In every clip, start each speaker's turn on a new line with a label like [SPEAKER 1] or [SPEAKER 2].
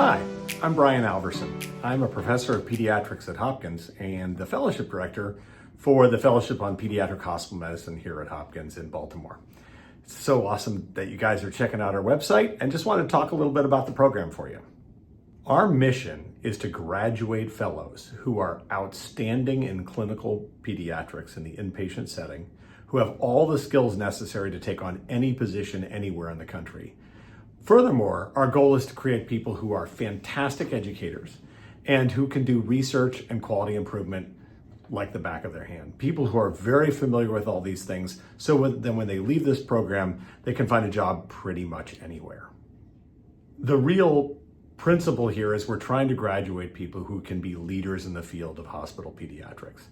[SPEAKER 1] Hi, I'm Brian Alverson. I'm a professor of pediatrics at Hopkins and the fellowship director for the Fellowship on Pediatric Hospital Medicine here at Hopkins in Baltimore. It's so awesome that you guys are checking out our website and just want to talk a little bit about the program for you. Our mission is to graduate fellows who are outstanding in clinical pediatrics in the inpatient setting, who have all the skills necessary to take on any position anywhere in the country. Furthermore, our goal is to create people who are fantastic educators and who can do research and quality improvement like the back of their hand. People who are very familiar with all these things, so then when they leave this program, they can find a job pretty much anywhere. The real principle here is we're trying to graduate people who can be leaders in the field of hospital pediatrics.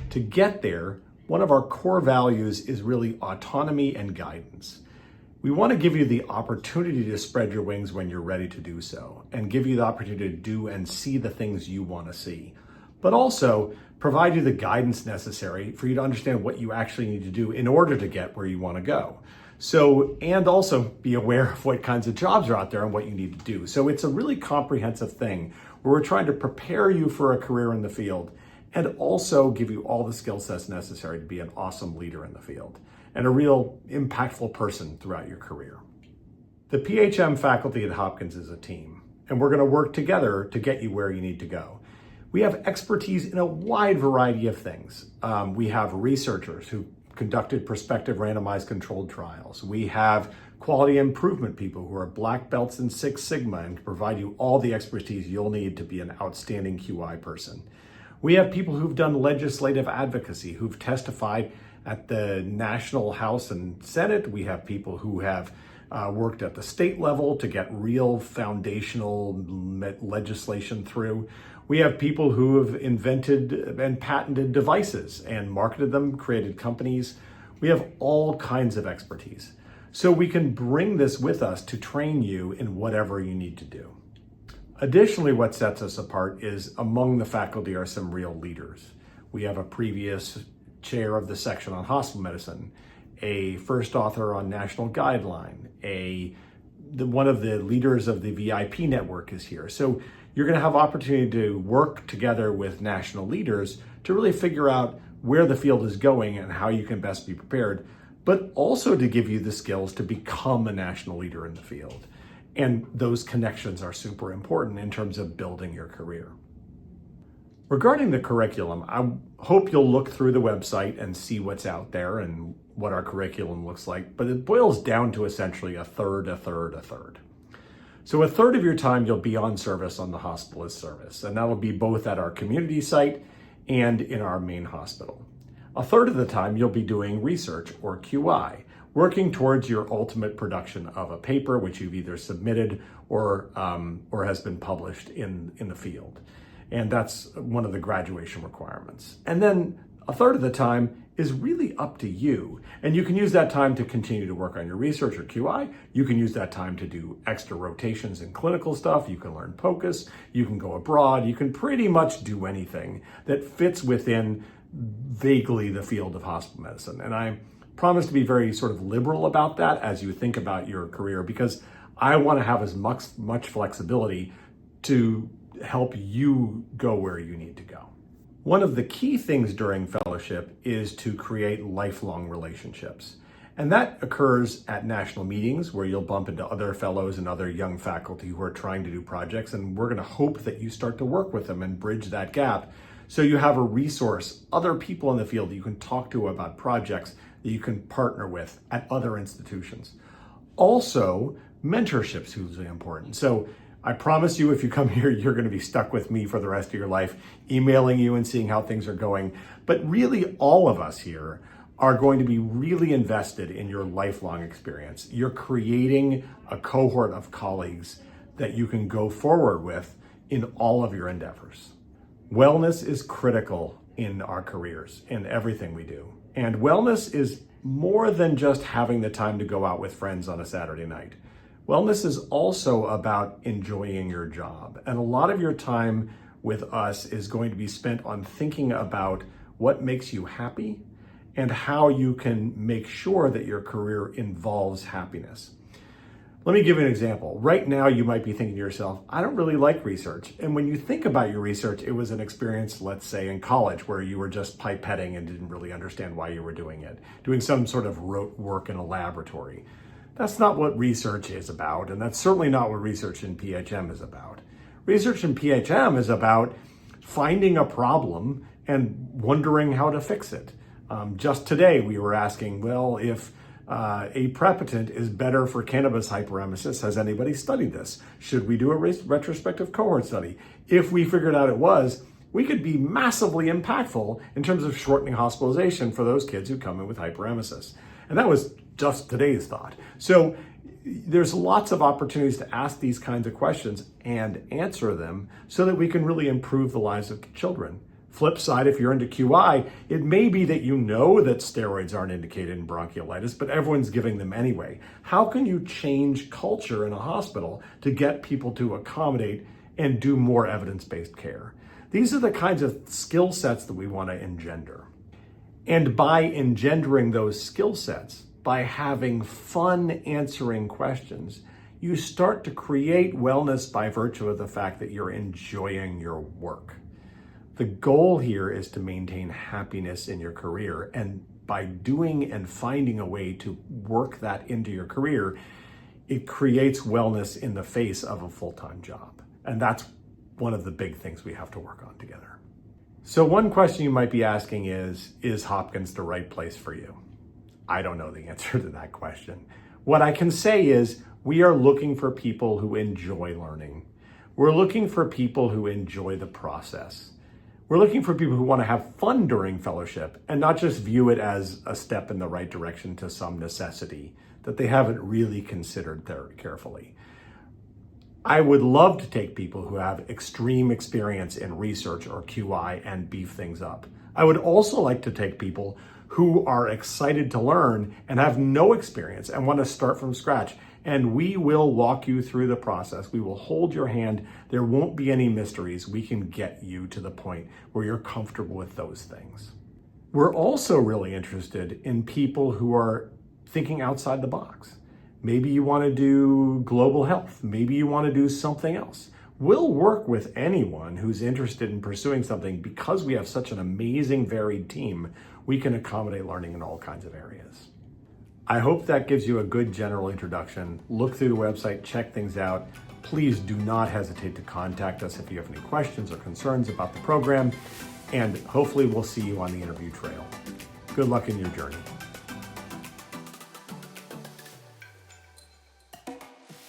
[SPEAKER 1] To get there, one of our core values is really autonomy and guidance. We want to give you the opportunity to spread your wings when you're ready to do so, and give you the opportunity to do and see the things you want to see, but also provide you the guidance necessary for you to understand what you actually need to do in order to get where you want to go. So, and also be aware of what kinds of jobs are out there and what you need to do. So it's a really comprehensive thing where we're trying to prepare you for a career in the field and also give you all the skill sets necessary to be an awesome leader in the field and a real impactful person throughout your career. The PHM faculty at Hopkins is a team, and we're going to work together to get you where you need to go. We have expertise in a wide variety of things. We have researchers who conducted prospective randomized controlled trials. We have quality improvement people who are black belts in Six Sigma and can provide you all the expertise you'll need to be an outstanding QI person. We have people who've done legislative advocacy, who've testified at the National House and Senate. We have people who have worked at the state level to get real foundational legislation through. We have people who have invented and patented devices and marketed them, created companies. We have all kinds of expertise. So we can bring this with us to train you in whatever you need to do. Additionally, what sets us apart is among the faculty are some real leaders. We have a previous chair of the section on hospital medicine, a first author on national guideline, one of the leaders of the VIP network is here. So you're going to have opportunity to work together with national leaders to really figure out where the field is going and how you can best be prepared, but also to give you the skills to become a national leader in the field. And those connections are super important in terms of building your career. Regarding the curriculum, I hope you'll look through the website and see what's out there and what our curriculum looks like, but it boils down to essentially a third. So a third of your time you'll be on service on the hospitalist service, and that'll be both at our community site and in our main hospital. A third of the time you'll be doing research or QI, working towards your ultimate production of a paper which you've either submitted or has been published in the field. And that's one of the graduation requirements. And then a third of the time is really up to you. And you can use that time to continue to work on your research or QI. You can use that time to do extra rotations in clinical stuff. You can learn POCUS. You can go abroad. You can pretty much do anything that fits within vaguely the field of hospital medicine. And I promise to be very sort of liberal about that as you think about your career, because I want to have as much flexibility to help you go where you need to go. One of the key things during fellowship is to create lifelong relationships. And that occurs at national meetings where you'll bump into other fellows and other young faculty who are trying to do projects. And we're going to hope that you start to work with them and bridge that gap. So you have a resource, other people in the field that you can talk to about projects that you can partner with at other institutions. Also, mentorship's hugely important. So I promise you, if you come here, you're going to be stuck with me for the rest of your life, emailing you and seeing how things are going. But really, all of us here are going to be really invested in your lifelong experience. You're creating a cohort of colleagues that you can go forward with in all of your endeavors. Wellness is critical in our careers, in everything we do. And wellness is more than just having the time to go out with friends on a Saturday night. Wellness is also about enjoying your job. And a lot of your time with us is going to be spent on thinking about what makes you happy and how you can make sure that your career involves happiness. Let me give you an example. Right now, you might be thinking to yourself, I don't really like research. And when you think about your research, it was an experience, let's say in college, where you were just pipetting and didn't really understand why you were doing it, doing some sort of rote work in a laboratory. That's not what research is about, and that's certainly not what research in PHM is about. Research in PHM is about finding a problem and wondering how to fix it. Just today, we were asking, well, if aprepitant is better for cannabis hyperemesis. Has anybody studied this? Should we do a retrospective cohort study? If we figured out it was, we could be massively impactful in terms of shortening hospitalization for those kids who come in with hyperemesis. And that was just today's thought. So there's lots of opportunities to ask these kinds of questions and answer them so that we can really improve the lives of children. Flip side, if you're into QI, it may be that you know that steroids aren't indicated in bronchiolitis, but everyone's giving them anyway. How can you change culture in a hospital to get people to accommodate and do more evidence-based care? These are the kinds of skill sets that we want to engender. And by engendering those skill sets, by having fun answering questions, you start to create wellness by virtue of the fact that you're enjoying your work. The goal here is to maintain happiness in your career, and by doing and finding a way to work that into your career, it creates wellness in the face of a full-time job. And that's one of the big things we have to work on together. So one question you might be asking is Hopkins the right place for you? I don't know the answer to that question. What I can say is we are looking for people who enjoy learning. We're looking for people who enjoy the process. We're looking for people who want to have fun during fellowship and not just view it as a step in the right direction to some necessity that they haven't really considered carefully. I would love to take people who have extreme experience in research or QI and beef things up. I would also like to take people who are excited to learn and have no experience and want to start from scratch. And we will walk you through the process. We will hold your hand. There won't be any mysteries. We can get you to the point where you're comfortable with those things. We're also really interested in people who are thinking outside the box. Maybe you want to do global health. Maybe you want to do something else. We'll work with anyone who's interested in pursuing something because we have such an amazing, varied team. We can accommodate learning in all kinds of areas. I hope that gives you a good general introduction. Look through the website, check things out. Please do not hesitate to contact us if you have any questions or concerns about the program, and hopefully we'll see you on the interview trail. Good luck in your journey.